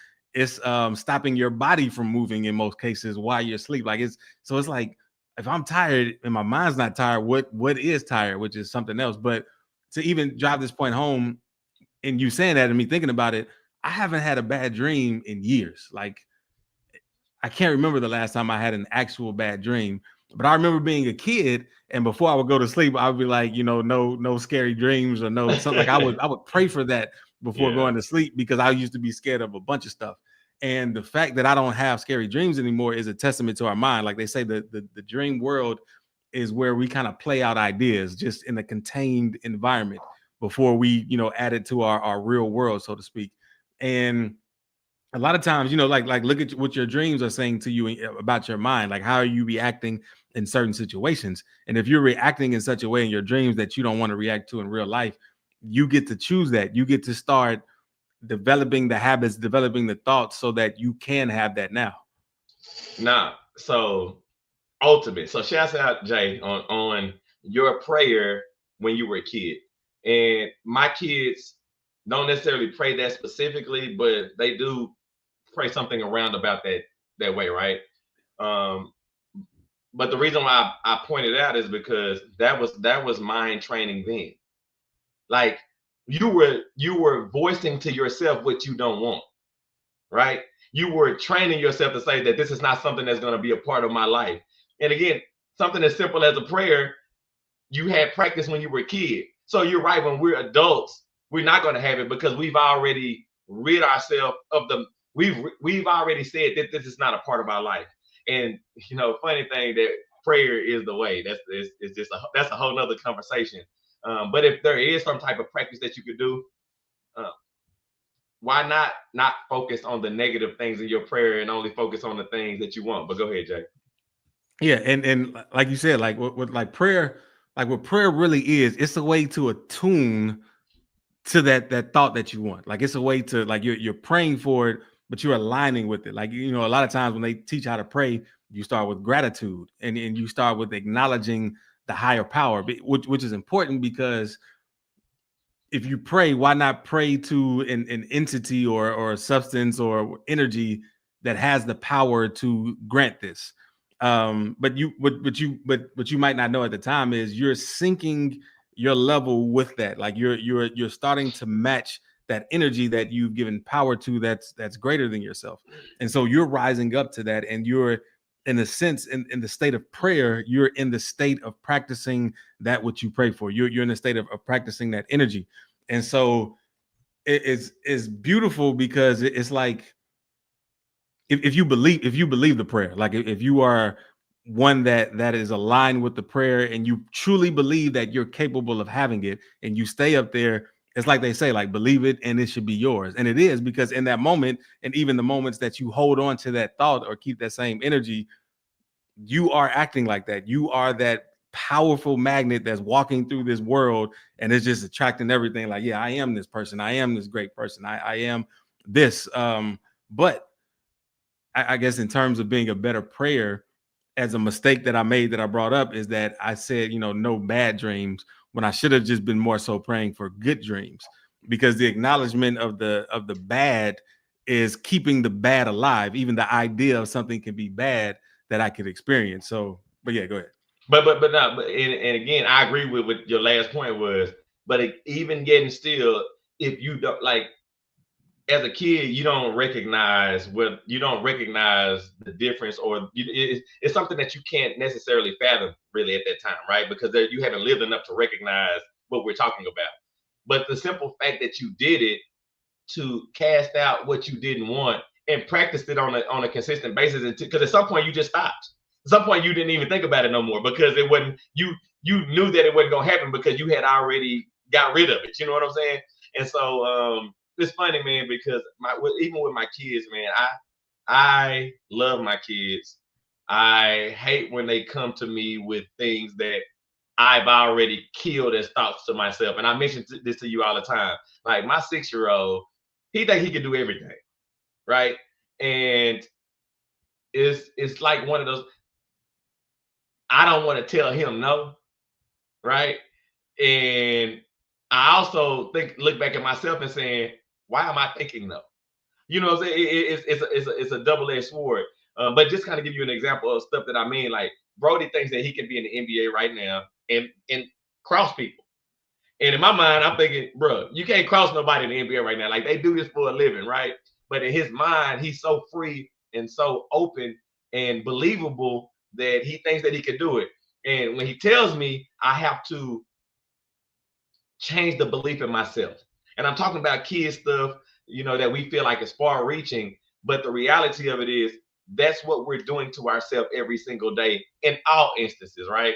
stopping your body from moving in most cases while you're asleep. Like it's like if I'm tired and my mind's not tired, what is tired, which is something else. But to even drive this point home, and you saying that and me thinking about it, I haven't had a bad dream in years. Like, I can't remember the last time I had an actual bad dream, but I remember being a kid, and before I would go to sleep, I would be like, no scary dreams or no something. Like I would pray for that before going to sleep, because I used to be scared of a bunch of stuff. And the fact that I don't have scary dreams anymore is a testament to our mind. Like they say, the dream world is where we kind of play out ideas just in a contained environment before we, add it to our real world, so to speak. And a lot of times, like look at what your dreams are saying to you about your mind. Like, how are you reacting in certain situations? And if you're reacting in such a way in your dreams that you don't want to react to in real life, you get to choose that. You get to start developing the habits, developing the thoughts, so that you can have that now. Nah, so ultimate. So shouts out Jay on your prayer when you were a kid. And my kids don't necessarily pray that specifically, but they do pray something around about that way, right? Um, but the reason why I pointed out is because that was mind training then. Like you were voicing to yourself what you don't want, right? You were training yourself to say that this is not something that's going to be a part of my life. And again, something as simple as a prayer, you had practice when you were a kid. So you're right, when we're adults, we're not going to have it because we've already rid ourselves of the we've already said that this is not a part of our life. And funny thing that prayer is the way. It's just that's a whole nother conversation. But if there is some type of practice that you could do, uh, why not focus on the negative things in your prayer and only focus on the things that you want? But go ahead, Jay. Yeah, and like you said, like what like prayer, like what prayer really is, it's a way to attune to that thought that you want. Like, it's a way to, like, you're praying for it, but you're aligning with it. Like, a lot of times when they teach how to pray, you start with gratitude, and you start with acknowledging the higher power, which is important, because if you pray, why not pray to an entity or a substance or energy that has the power to grant this? But you might not know at the time is you're syncing your level with that. Like, you're starting to match that energy that you've given power to, that's greater than yourself. And so you're rising up to that, and you're, in a sense, in the state of prayer, you're in the state of practicing that what you pray for. You're in the state of practicing that energy. And so it's beautiful, because it's like, if you believe the prayer, like, if you are one that is aligned with the prayer, and you truly believe that you're capable of having it, and you stay up there, it's like they say, like, believe it and it should be yours. And it is, because in that moment, and even the moments that you hold on to that thought or keep that same energy, you are acting like that. You are that powerful magnet that's walking through this world, and it's just attracting everything. Like, yeah, I am this person. I am this great person. I am this. But I guess, in terms of being a better prayer, as a mistake that I made, that I brought up, is that I said, no bad dreams, when I should have just been more so praying for good dreams, because the acknowledgement of the bad is keeping the bad alive. Even the idea of something can be bad that I could experience. So, but yeah, go ahead. But no, and again, I agree with what your last point was. But even getting still, if you don't, like, as a kid, you don't recognize the difference, or it's something that you can't necessarily fathom really at that time, right? Because you haven't lived enough to recognize what we're talking about. But the simple fact that you did it to cast out what you didn't want and practiced it on a consistent basis, because at some point you just stopped. At some point you didn't even think about it no more, because it wasn't you knew that it wasn't gonna happen because you had already got rid of it. You know what I'm saying? And so it's funny, man, because even with my kids, man, I love my kids. I hate when they come to me with things that I've already killed as thoughts to myself. And I mention this to you all the time. Like, my 6-year-old, he think he can do everything, right? And it's like one of those. I don't want to tell him no, right? And I also look back at myself and saying, why am I thinking no? You know what I'm saying? It's a double-edged sword. But just kind of give you an example of stuff that I mean, like, Brody thinks that he can be in the NBA right now and cross people. And in my mind, I'm thinking, bro, you can't cross nobody in the NBA right now. Like, they do this for a living, right? But in his mind, he's so free and so open and believable that he thinks that he can do it. And when he tells me, I have to change the belief in myself. And I'm talking about kid stuff, that we feel like is far reaching. But the reality of it is that's what we're doing to ourselves every single day in all instances, right?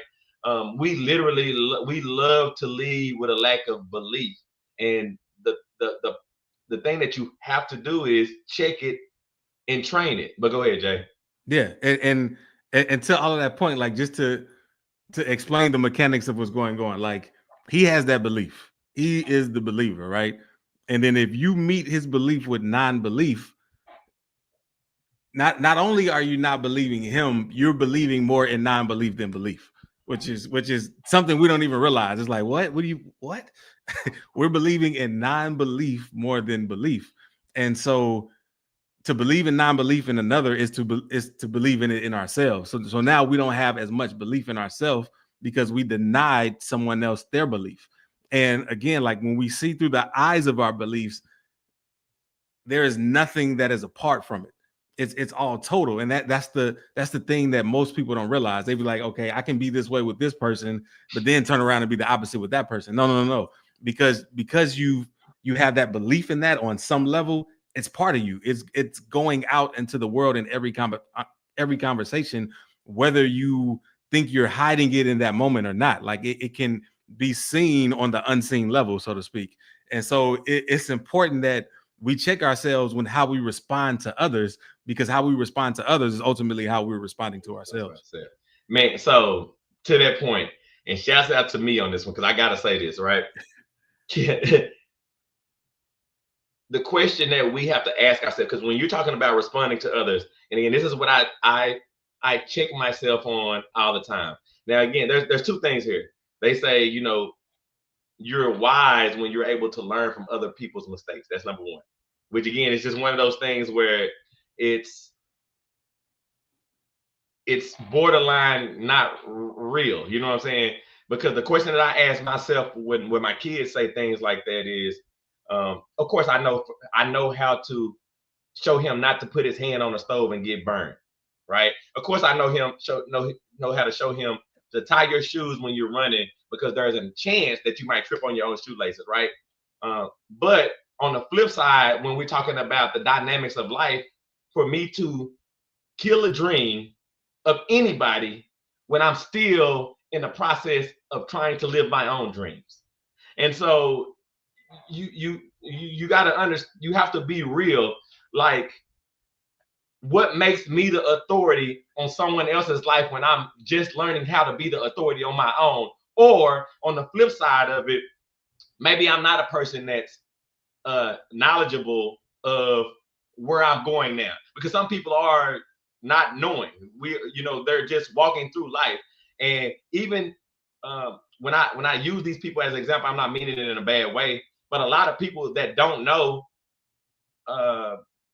We love to lead with a lack of belief. And the thing that you have to do is check it and train it. But go ahead, Jay. Yeah. And to all of that point, like, just to explain the mechanics of what's going on, like, he has that belief. He is the believer, right? And then if you meet his belief with non-belief, not only are you not believing him, you're believing more in non-belief than belief, which is something we don't even realize. It's like, what we're believing in non-belief more than belief. And so to believe in non-belief in another is to believe in it in ourselves. So now we don't have as much belief in ourselves because we denied someone else their belief. And again, like, when we see through the eyes of our beliefs, there is nothing that is apart from it. It's all total. And that's the thing that most people don't realize. They be like, okay, I can be this way with this person, but then turn around and be the opposite with that person. No. Because you have that belief in that on some level, it's part of you. It's going out into the world in every conversation, whether you think you're hiding it in that moment or not. Like, it can be seen on the unseen level, so to speak. And so it's important that we check ourselves when how we respond to others, because how we respond to others is ultimately how we're responding to ourselves. Man, so to that point, and shouts out to me on this one, because I gotta say this, right? The question that we have to ask ourselves, because when you're talking about responding to others, and again, this is what I check myself on all the time. Now, again, there's two things here. They say, you're wise when you're able to learn from other people's mistakes. That's number one. Which, again, is just one of those things where it's borderline not real. You know what I'm saying? Because the question that I ask myself when my kids say things like that is, of course, I know how to show him not to put his hand on the stove and get burned, right? Of course, I know how to show him to tie your shoes when you're running, because there's a chance that you might trip on your own shoelaces, right? But on the flip side, when we're talking about the dynamics of life, for me to kill a dream of anybody when I'm still in the process of trying to live my own dreams. And so you got to understand, you have to be real. Like, what makes me the authority on someone else's life when I'm just learning how to be the authority on my own? Or on the flip side of it, maybe I'm not a person that's knowledgeable of where I'm going now, because some people are not knowing. They're just walking through life. And even when I use these people as an example, I'm not meaning it in a bad way, but a lot of people that don't know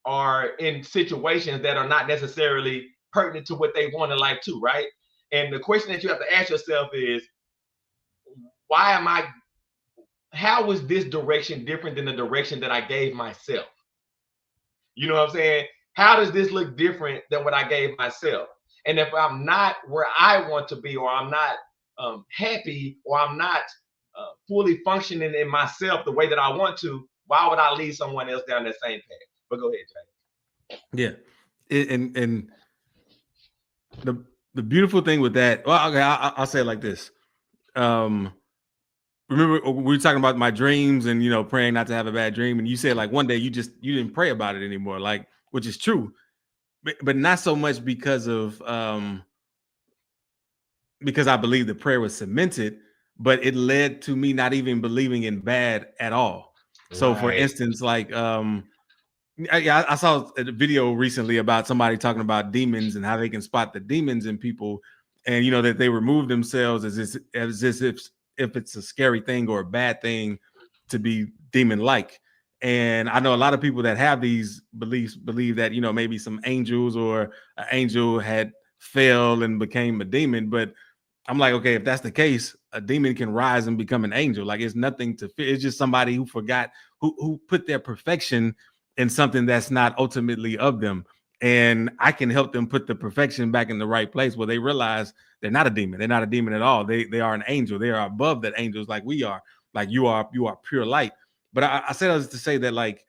are in situations that are not necessarily pertinent to what they want in life too, right? And the question that you have to ask yourself is, how is this direction different than the direction that I gave myself? You know what I'm saying? How does this look different than what I gave myself? And if I'm not where I want to be, or I'm not happy, or I'm not fully functioning in myself the way that I want to, why would I lead someone else down that same path? But go ahead, Jay. Yeah. And the beautiful thing with that, well, okay, I'll say it like this. Remember we were talking about my dreams and praying not to have a bad dream, and you said, like, one day you didn't pray about it anymore, like, which is true, but not so much because I believe the prayer was cemented, but it led to me not even believing in bad at all. So for instance, like I saw a video recently about somebody talking about demons and how they can spot the demons in people, and that they remove themselves as if it's a scary thing or a bad thing to be demon-like. And I know a lot of people that have these beliefs believe that maybe some angels or an angel had fell and became a demon. But I'm like, okay, if that's the case, a demon can rise and become an angel. Like it's nothing to fear. It's just somebody who forgot, who put their perfection in something that's not ultimately of them. And I can help them put the perfection back in the right place where they realize they're not a demon. They're not a demon at all. They are an angel. They are above that angels like we are. Like you are pure light. But I said this to say that like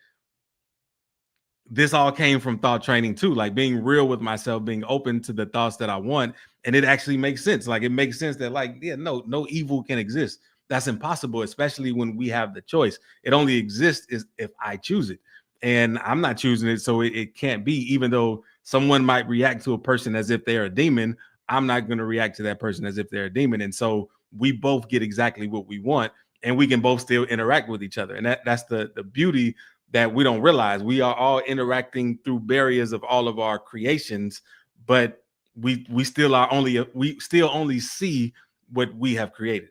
this all came from thought training too, like being real with myself, being open to the thoughts that I want. And it actually makes sense. Like it makes sense that like, yeah, no evil can exist. That's impossible, especially when we have the choice. It only exists is if I choose it. And I'm not choosing it. So it can't be, even though someone might react to a person as if they're a demon, I'm not going to react to that person as if they're a demon. And so we both get exactly what we want and we can both still interact with each other. And that's the beauty that we don't realize. We are all interacting through barriers of all of our creations, but we still only see what we have created.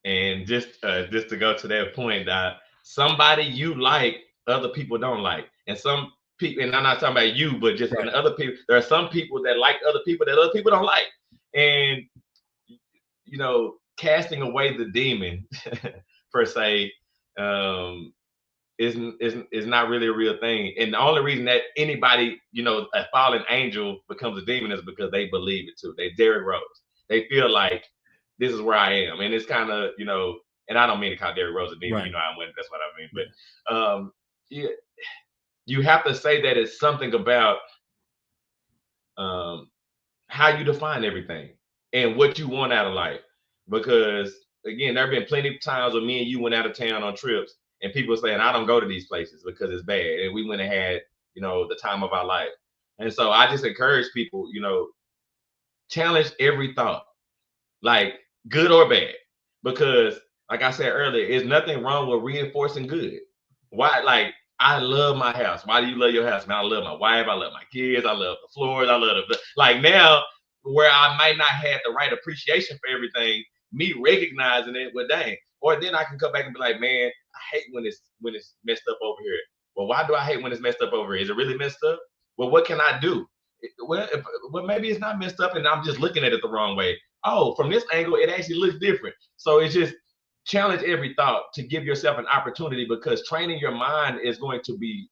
And just to go to that point, somebody you like, other people don't like, and some people, and I'm not talking about you, but just in other people, there are some people that like other people that other people don't like, and you know, casting away the demon per se. Is not really a real thing. And the only reason that anybody, you know, a fallen angel becomes a demon is because they believe it too. They Derrick Rose. They feel like this is where I am. And it's kind of, you know, and I don't mean to call Derrick Rose a demon, you know, that's what I mean. But you have to say that it's something about how you define everything and what you want out of life. Because again, there have been plenty of times when me and you went out of town on trips and people saying, I don't go to these places because it's bad. And we went and had, you know, the time of our life. And so I just encourage people, you know, challenge every thought, like good or bad. Because like I said earlier, there's nothing wrong with reinforcing good. Why? Like, I love my house. Why do you love your house? Man, I love my wife. I love my kids. I love the floors. I love the, like now where I might not have the right appreciation for everything, me recognizing it, well, dang. Or then I can come back and be like, man, I hate when it's messed up over here. Well, why do I hate when it's messed up over here? Is it really messed up? Well, what can I do? Well, maybe it's not messed up and I'm just looking at it the wrong way. Oh, from this angle, it actually looks different. So it's just challenge every thought to give yourself an opportunity, because training your mind is going to be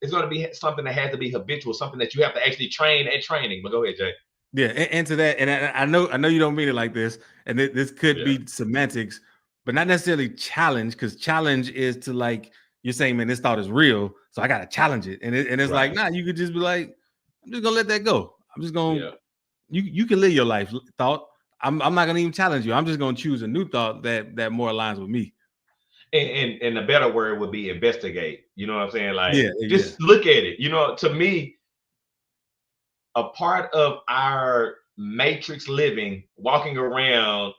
it's going to be something that has to be habitual, something that you have to actually train at training. But go ahead, Jay. Yeah, and to that, and I know you don't mean it like this, and this could be semantics, but not necessarily challenge, because challenge is to like you're saying, man, this thought is real, so I gotta challenge it, and it's like, nah, you could just be like, I'm just gonna let that go. I'm just gonna you can live your life thought. I'm not gonna even challenge you. I'm just gonna choose a new thought that more aligns with me. And the better word would be investigate. You know what I'm saying? Like, just look at it. You know, to me, a part of our matrix living, walking around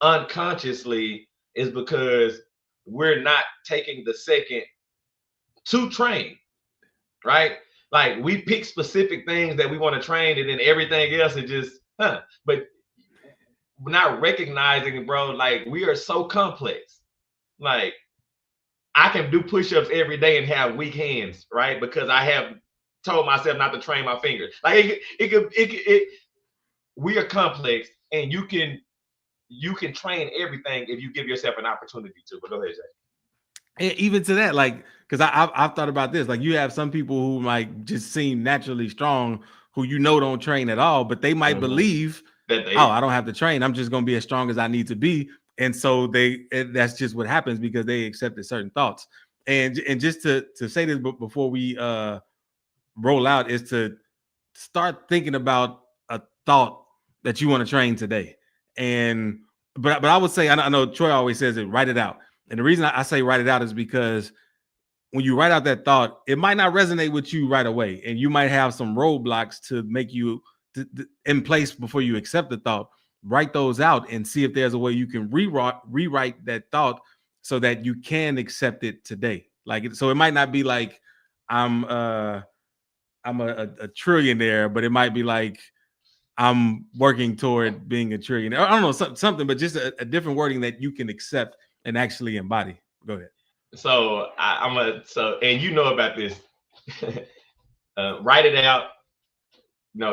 unconsciously, is because we're not taking the second to train, right? Like we pick specific things that we want to train, and then everything else is just, but we're not recognizing, bro, like we are so complex. Like I can do push-ups every day and have weak hands, right? Because I have told myself not to train my fingers. Like we are complex, and you can train everything if you give yourself an opportunity to. But go ahead, Jay. And even to that, like, because I've thought about this. Like, you have some people who might just seem naturally strong, who don't train at all, but they might believe that I don't have to train. I'm just gonna be as strong as I need to be, and so that's just what happens because they accepted certain thoughts. And just to say this before we roll out is to start thinking about a thought that you want to train today. And but I would say, I know Troy always says it, write it out. And the reason I say write it out is because when you write out that thought, it might not resonate with you right away, and you might have some roadblocks to make you in place before you accept the thought. Write those out and see if there's a way you can rewrite that thought so that you can accept it today. Like, so it might not be like I'm a trillionaire, but it might be like I'm working toward being a trillionaire. I don't know, something, but just a different wording that you can accept and actually embody. Go ahead. So and you know about this. Write it out.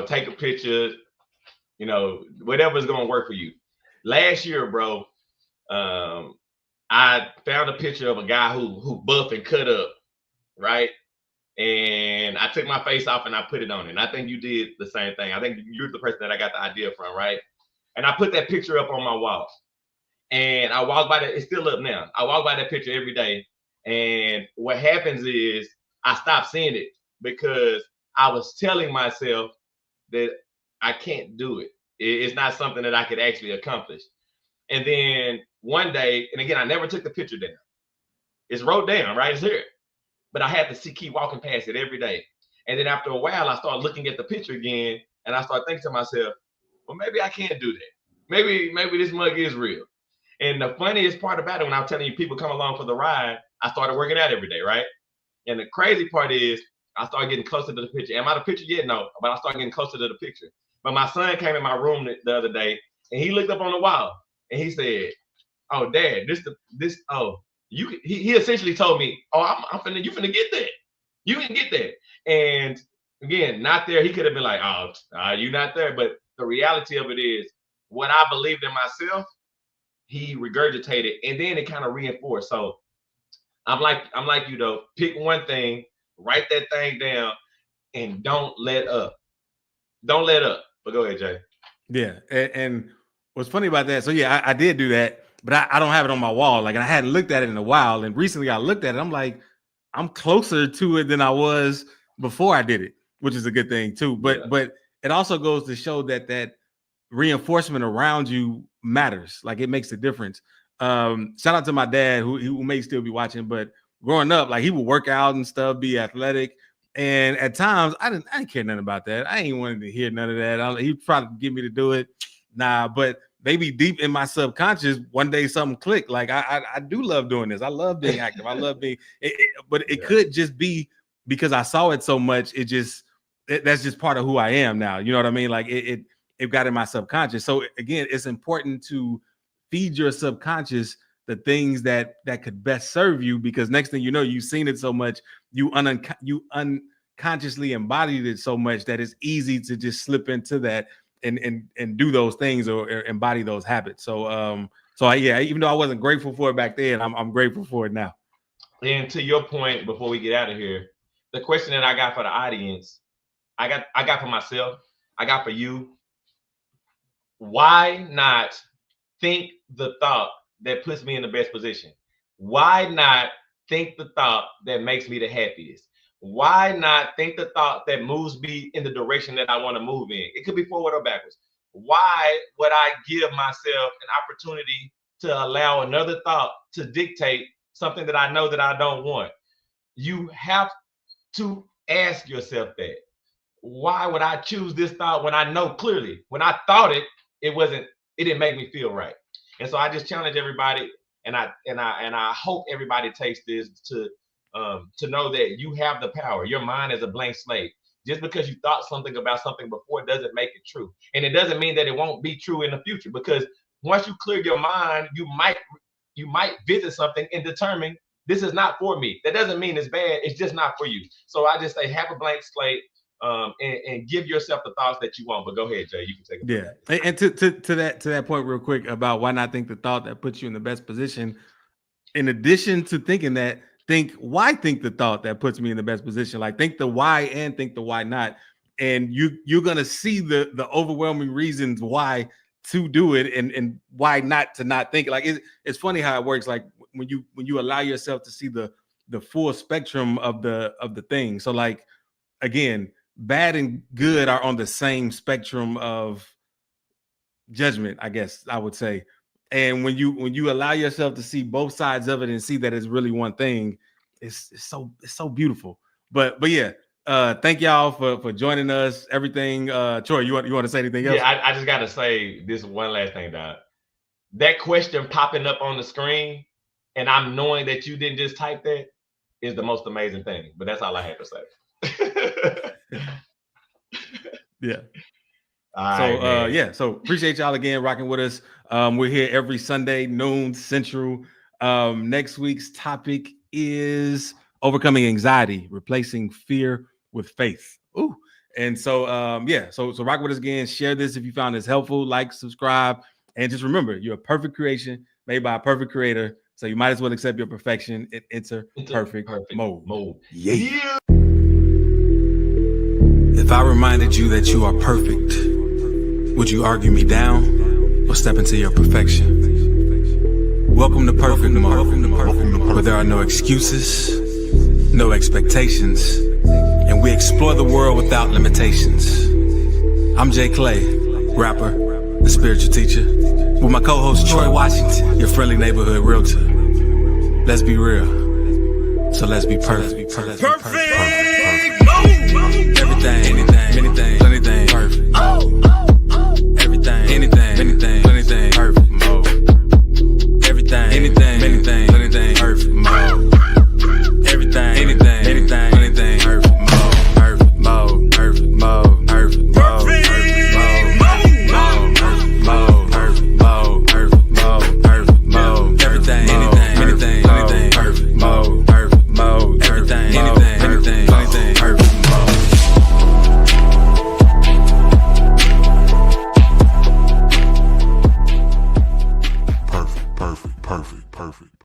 take a picture, whatever's gonna work for you. Last year, bro, I found a picture of a guy who buff and cut up, right? And I took my face off and I put it on it. And I think you did the same thing. I think you're the person that I got the idea from, right? And I put that picture up on my wall. And I walk by that, it's still up now. I walk by that picture every day. And what happens is I stop seeing it because I was telling myself that I can't do it. It's not something that I could actually accomplish. And then one day, and again, I never took the picture down. It's wrote down, right? It's here. But I had to keep walking past it every day. And then after a while, I started looking at the picture again, and I started thinking to myself, well, maybe I can't do that. Maybe this mug is real. And the funniest part about it, when I'm telling you people come along for the ride, I started working out every day, right? And the crazy part is I started getting closer to the picture. Am I the picture yet? No, but I started getting closer to the picture. But my son came in my room the other day, and he looked up on the wall, and he said, "Oh, Dad, he essentially told me, oh, you finna get that. You can get that." And again, not there. He could have been like, "Oh, you not there." But the reality of it is, what I believed in myself, he regurgitated, and then it kind of reinforced. So I'm like you though. Pick one thing, write that thing down, and don't let up. Don't let up. But go ahead, Jay. Yeah, and what's funny about that? So yeah, I did do that, but I don't have it on my wall. Like, I hadn't looked at it in a while, and recently I looked at it. I'm like, I'm closer to it than I was before I did it, which is a good thing too. But it also goes to show that reinforcement around you matters. Like, it makes a difference. Shout out to my dad who may still be watching, but growing up, like, he would work out and stuff, be athletic. And at times I didn't care nothing about that. I ain't wanted to hear none of that. He'd probably get me to do it. Nah, but maybe deep in my subconscious, one day something clicked. Like, I do love doing this. I love being active. I love being, but it could just be because I saw it so much. That's just part of who I am now. You know what I mean? Like, it got in my subconscious. So again, it's important to feed your subconscious the things that could best serve you, because next thing you know, you've seen it so much, you unconsciously embodied it so much that it's easy to just slip into that and do those things or embody those habits. So yeah, even though I wasn't grateful for it back then, I'm grateful for it now. And to your point, before we get out of here, the question that I got for the audience, I got for myself, I got for you. Why not think the thought that puts me in the best position? Why not think the thought that makes me the happiest? Why not think the thought that moves me in the direction that I want to move in? It could be forward or backwards. Why would I give myself an opportunity to allow another thought to dictate something that I know that I don't want? You have to ask yourself that. Why would I choose this thought when I know clearly when I thought it didn't make me feel right? And so I just challenge everybody, and I hope everybody takes this to know that you have the power. Your mind is a blank slate. Just because you thought something about something before doesn't make it true. And it doesn't mean that it won't be true in the future, because once you clear your mind, you might visit something and determine this is not for me. That doesn't mean it's bad. It's just not for you. So I just say, have a blank slate. And give yourself the thoughts that you want. But go ahead, Jay. You can take it. Yeah, and to that point, real quick, about why not think the thought that puts you in the best position. In addition to thinking that, think the thought that puts me in the best position. Like, think the why and think the why not, and you're gonna see the overwhelming reasons why to do it and why not to not think. Like, it's funny how it works. Like, when you allow yourself to see the full spectrum of the thing. So, like, again, bad and good are on the same spectrum of judgment, I guess I would say. And when you allow yourself to see both sides of it and see that it's really one thing, it's so beautiful. But yeah, thank y'all for joining us. Everything, Troy, you want to say anything else? Yeah, I just gotta say this one last thing, Doc. That question popping up on the screen, and I'm knowing that you didn't just type that, is the most amazing thing. But that's all I had to say. Yeah. So appreciate y'all again rocking with us. We're here every Sunday, noon Central. Next week's topic is overcoming anxiety, replacing fear with faith. Ooh, And so, yeah, so rock with us again. Share this if you found this helpful. Like, subscribe, and just remember, you're a perfect creation made by a perfect creator. So you might as well accept your perfection and enter perfect mode. Yeah. If I reminded you that you are perfect, would you argue me down or step into your perfection? Welcome to perfect mode, where there are no excuses, no expectations, and we explore the world without limitations. I'm Jay Clay, rapper, the spiritual teacher, with my co-host Troy Washington, your friendly neighborhood realtor. Let's be real, so let's be perfect. Everything, anything, many things, plenty things, perfect. Everything, anything, many things, plenty things, perfect mode. Everything, anything, many things, plenty things, perfect mode. Everything, anything, many things, plenty things, perfect mode, perfect mode, perfect mode, perfect mode, perfect mode, perfect mode, perfect mode, perfect mode, everything, anything, many things, plenty things, perfect mode, perfect mode, everything, anything, many things, plenty things, perfect mode. Perfect.